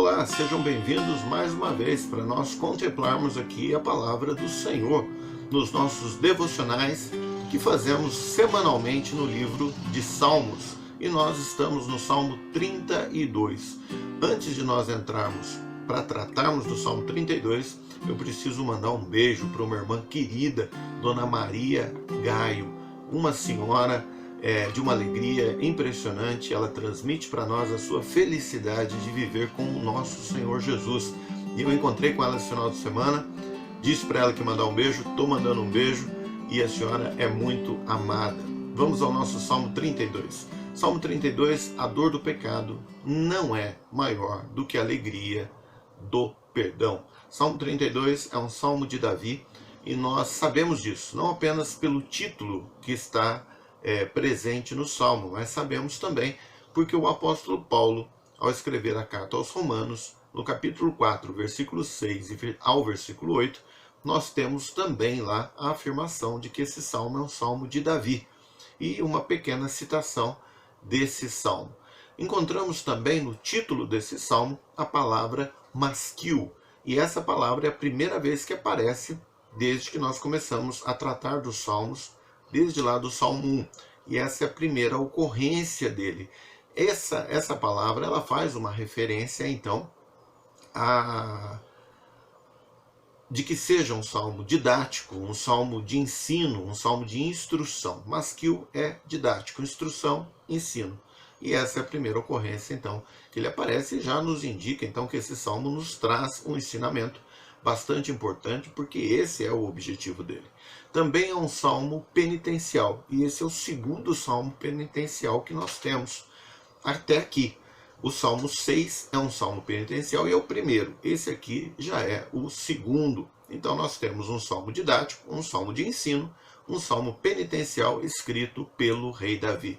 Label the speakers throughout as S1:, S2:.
S1: Olá, sejam bem-vindos mais uma vez para nós contemplarmos aqui a palavra do Senhor nos nossos devocionais que fazemos semanalmente no livro de Salmos. E nós estamos no Salmo 32. Antes de nós entrarmos para tratarmos do Salmo 32, eu preciso mandar um beijo para uma irmã querida, Dona Maria Gaio, uma senhora de uma alegria impressionante. Ela transmite para nós a sua felicidade de viver com o nosso Senhor Jesus. E eu encontrei com ela esse final de semana, disse para ela que mandar um beijo, estou mandando um beijo, e a senhora é muito amada. Vamos ao nosso Salmo 32. Salmo 32, a dor do pecado não é maior do que a alegria do perdão. Salmo 32 é um salmo de Davi, e nós sabemos disso, não apenas pelo título que está presente no Salmo, mas sabemos também porque o apóstolo Paulo, ao escrever a carta aos Romanos, no capítulo 4, versículo 6 ao versículo 8, nós temos também lá a afirmação de que esse salmo é um salmo de Davi, e uma pequena citação desse salmo. Encontramos também no título desse salmo a palavra masquil, e essa palavra é a primeira vez que aparece desde que nós começamos a tratar dos salmos, desde lá do Salmo 1, e essa é a primeira ocorrência dele. Essa palavra ela faz uma referência, então, de que seja um salmo didático, um salmo de ensino, um salmo de instrução. Masquil é didático, instrução, ensino. E essa é a primeira ocorrência, então, que ele aparece e já nos indica, então, que esse salmo nos traz um ensinamento bastante importante, porque esse é o objetivo dele. Também é um salmo penitencial, e esse é o segundo salmo penitencial que nós temos até aqui. O Salmo 6 é um salmo penitencial e é o primeiro. Esse aqui já é o segundo. Então nós temos um salmo didático, um salmo de ensino, um salmo penitencial escrito pelo rei Davi.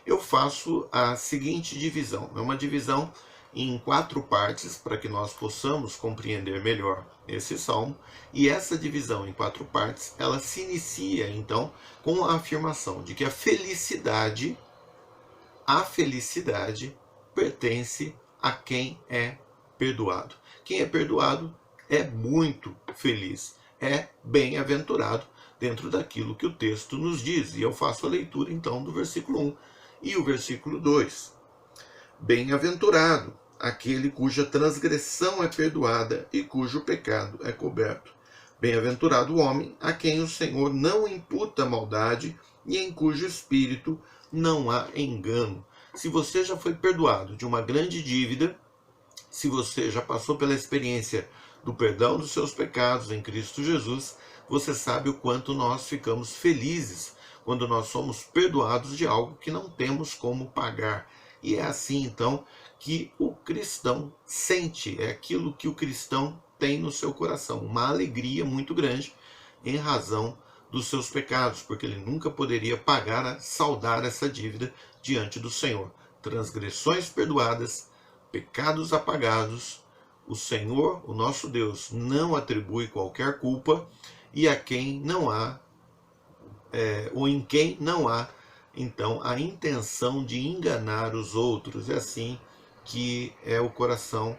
S1: Eu faço a seguinte divisão. É uma divisão em 4 partes para que nós possamos compreender melhor esse salmo. E essa divisão em 4 partes, ela se inicia então com a afirmação de que a felicidade pertence a quem é perdoado. Quem é perdoado é muito feliz, é bem-aventurado dentro daquilo que o texto nos diz. E eu faço a leitura então do versículo 1 e o versículo 2. Bem-aventurado aquele cuja transgressão é perdoada e cujo pecado é coberto. Bem-aventurado o homem a quem o Senhor não imputa maldade e em cujo espírito não há engano. Se você já foi perdoado de uma grande dívida, se você já passou pela experiência do perdão dos seus pecados em Cristo Jesus, você sabe o quanto nós ficamos felizes quando nós somos perdoados de algo que não temos como pagar. E é assim, então, que o cristão sente, é aquilo que o cristão tem no seu coração, uma alegria muito grande em razão dos seus pecados, porque ele nunca poderia pagar, saldar essa dívida diante do Senhor. Transgressões perdoadas, pecados apagados, o Senhor, o nosso Deus, não atribui qualquer culpa, e a quem não há, ou em quem não há, então, a intenção de enganar os outros. É assim que é o coração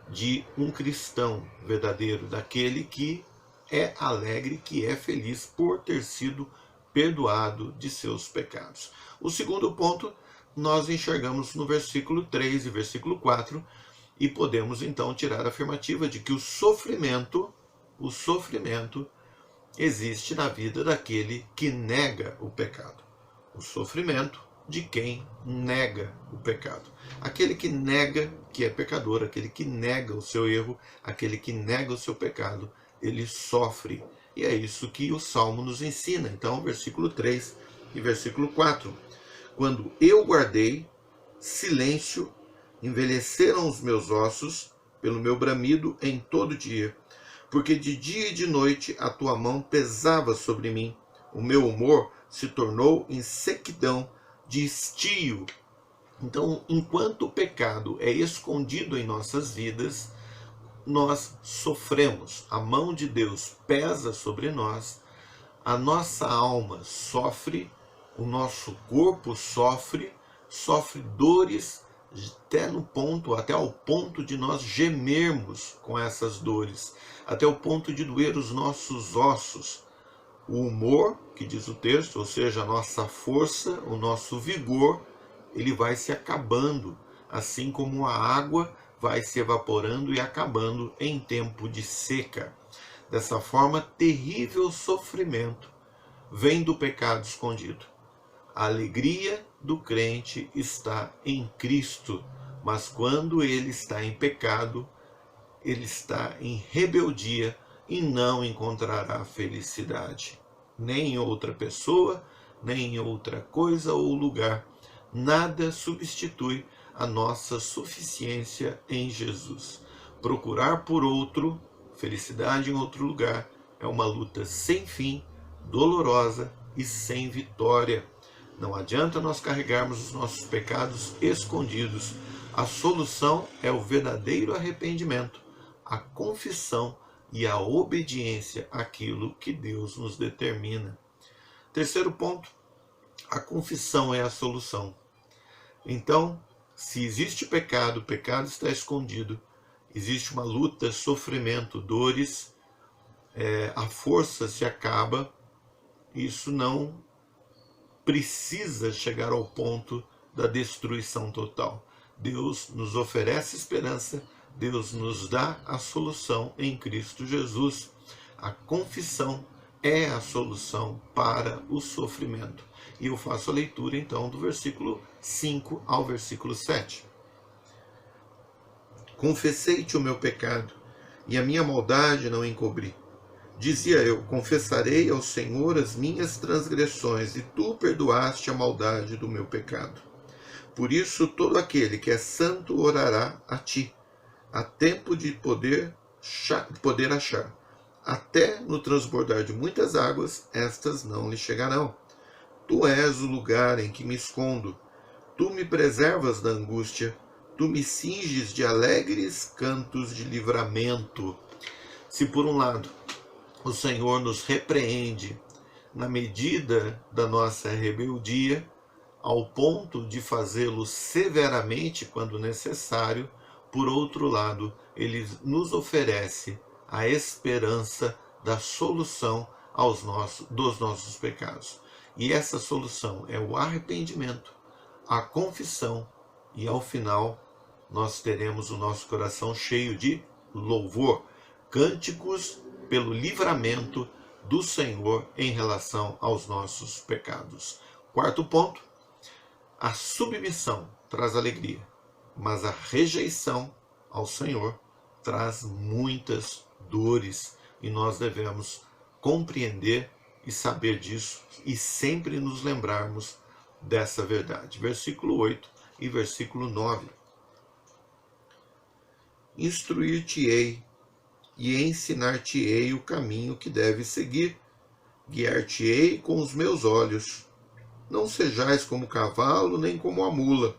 S1: de um cristão verdadeiro, daquele que é alegre, que é feliz por ter sido perdoado de seus pecados. O segundo ponto nós enxergamos no versículo 3 e versículo 4, e podemos então tirar a afirmativa de que o sofrimento existe na vida daquele que nega o pecado. O sofrimento de quem nega o pecado. Aquele que nega que é pecador, aquele que nega o seu erro, aquele que nega o seu pecado, ele sofre. E é isso que o Salmo nos ensina. Então, versículo 3 e versículo 4. Quando eu guardei silêncio, envelheceram os meus ossos pelo meu bramido em todo dia. Porque de dia e de noite a tua mão pesava sobre mim. O meu humor se tornou em sequidão de estio. Então, enquanto o pecado é escondido em nossas vidas, nós sofremos. A mão de Deus pesa sobre nós, a nossa alma sofre, o nosso corpo sofre dores até ao ponto de nós gemermos com essas dores, até o ponto de doer os nossos ossos. O humor, que diz o texto, ou seja, a nossa força, o nosso vigor, ele vai se acabando, assim como a água vai se evaporando e acabando em tempo de seca. Dessa forma, terrível sofrimento vem do pecado escondido. A alegria do crente está em Cristo, mas quando ele está em pecado, ele está em rebeldia e não encontrará felicidade, nem em outra pessoa, nem em outra coisa ou lugar. Nada substitui a nossa suficiência em Jesus. Procurar por outro, felicidade em outro lugar, é uma luta sem fim, dolorosa e sem vitória. Não adianta nós carregarmos os nossos pecados escondidos. A solução é o verdadeiro arrependimento, a confissão e a obediência àquilo que Deus nos determina. Terceiro ponto, a confissão é a solução. Então, se existe pecado, o pecado está escondido, existe uma luta, sofrimento, dores, a força se acaba, isso não precisa chegar ao ponto da destruição total. Deus nos oferece esperança, Deus nos dá a solução em Cristo Jesus. A confissão é a solução para o sofrimento. E eu faço a leitura então do versículo 5 ao versículo 7. Confessei-te o meu pecado, e a minha maldade não encobri. Dizia eu, confessarei ao Senhor as minhas transgressões, e tu perdoaste a maldade do meu pecado. Por isso todo aquele que é santo orará a ti. Há tempo de poder achar. Até no transbordar de muitas águas, estas não lhe chegarão. Tu és o lugar em que me escondo. Tu me preservas da angústia. Tu me cinges de alegres cantos de livramento. Se por um lado o Senhor nos repreende na medida da nossa rebeldia, ao ponto de fazê-lo severamente quando necessário, por outro lado, ele nos oferece a esperança da solução dos nossos pecados. E essa solução é o arrependimento, a confissão, e ao final nós teremos o nosso coração cheio de louvor, cânticos pelo livramento do Senhor em relação aos nossos pecados. Quarto ponto, a submissão traz alegria, mas a rejeição ao Senhor traz muitas dores, e nós devemos compreender e saber disso e sempre nos lembrarmos dessa verdade. Versículo 8 e versículo 9. Instruir-te-ei e ensinar-te-ei o caminho que deves seguir. Guiar-te-ei com os meus olhos. Não sejais como o cavalo, nem como a mula,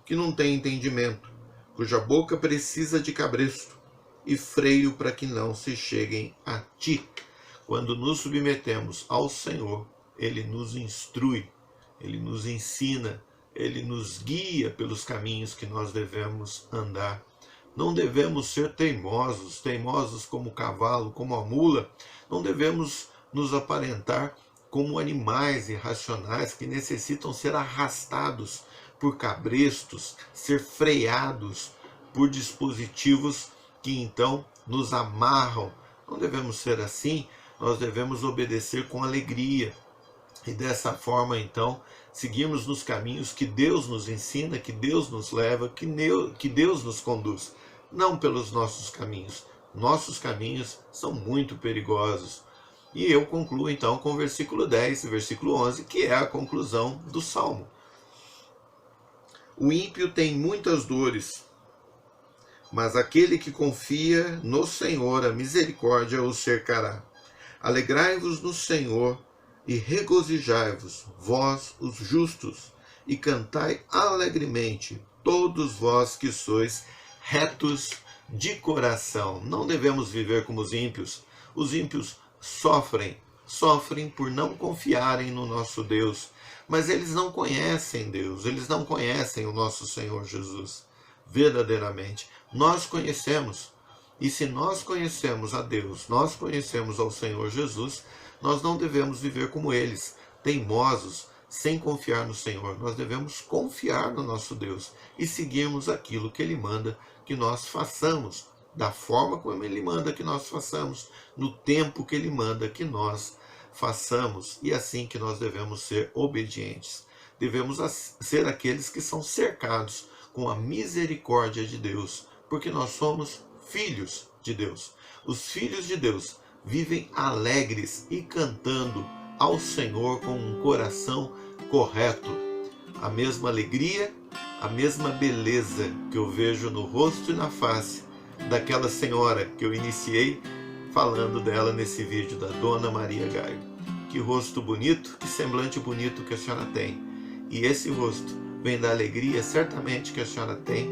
S1: que não tem entendimento, cuja boca precisa de cabresto e freio para que não se cheguem a ti. Quando nos submetemos ao Senhor, Ele nos instrui, Ele nos ensina, Ele nos guia pelos caminhos que nós devemos andar. Não devemos ser teimosos como o cavalo, como a mula. Não devemos nos aparentar como animais irracionais que necessitam ser arrastados por cabrestos, ser freados por dispositivos que então nos amarram. Não devemos ser assim, nós devemos obedecer com alegria. E dessa forma, então, seguirmos nos caminhos que Deus nos ensina, que Deus nos leva, que Deus nos conduz. Não pelos nossos caminhos. Nossos caminhos são muito perigosos. E eu concluo então com o versículo 10 e versículo 11, que é a conclusão do Salmo. O ímpio tem muitas dores, mas aquele que confia no Senhor, a misericórdia o cercará. Alegrai-vos no Senhor e regozijai-vos, vós os justos, e cantai alegremente, todos vós que sois retos de coração. Não devemos viver como os ímpios. Os ímpios sofrem sofrem por não confiarem no nosso Deus. Mas eles não conhecem Deus, eles não conhecem o nosso Senhor Jesus verdadeiramente. Nós conhecemos. E se nós conhecemos a Deus, nós conhecemos ao Senhor Jesus, nós não devemos viver como eles, teimosos, sem confiar no Senhor. Nós devemos confiar no nosso Deus e seguirmos aquilo que Ele manda que nós façamos, da forma como Ele manda que nós façamos, no tempo que Ele manda que nós façamos. E assim que nós devemos ser obedientes. Devemos ser aqueles que são cercados com a misericórdia de Deus, porque nós somos filhos de Deus. Os filhos de Deus vivem alegres e cantando ao Senhor com um coração correto. A mesma alegria, a mesma beleza que eu vejo no rosto e na face daquela senhora que eu iniciei falando dela nesse vídeo, da Dona Maria Gaio. Que rosto bonito, que semblante bonito que a senhora tem. E esse rosto vem da alegria certamente que a senhora tem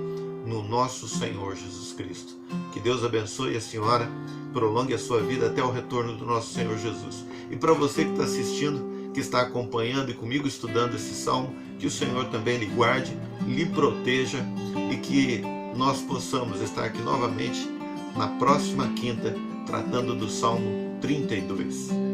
S1: no nosso Senhor Jesus Cristo. Que Deus abençoe a senhora, prolongue a sua vida até o retorno do nosso Senhor Jesus. E para você que está assistindo, que está acompanhando e comigo estudando esse salmo, que o Senhor também lhe guarde, lhe proteja e que nós possamos estar aqui novamente na próxima quinta, tratando do Salmo 32.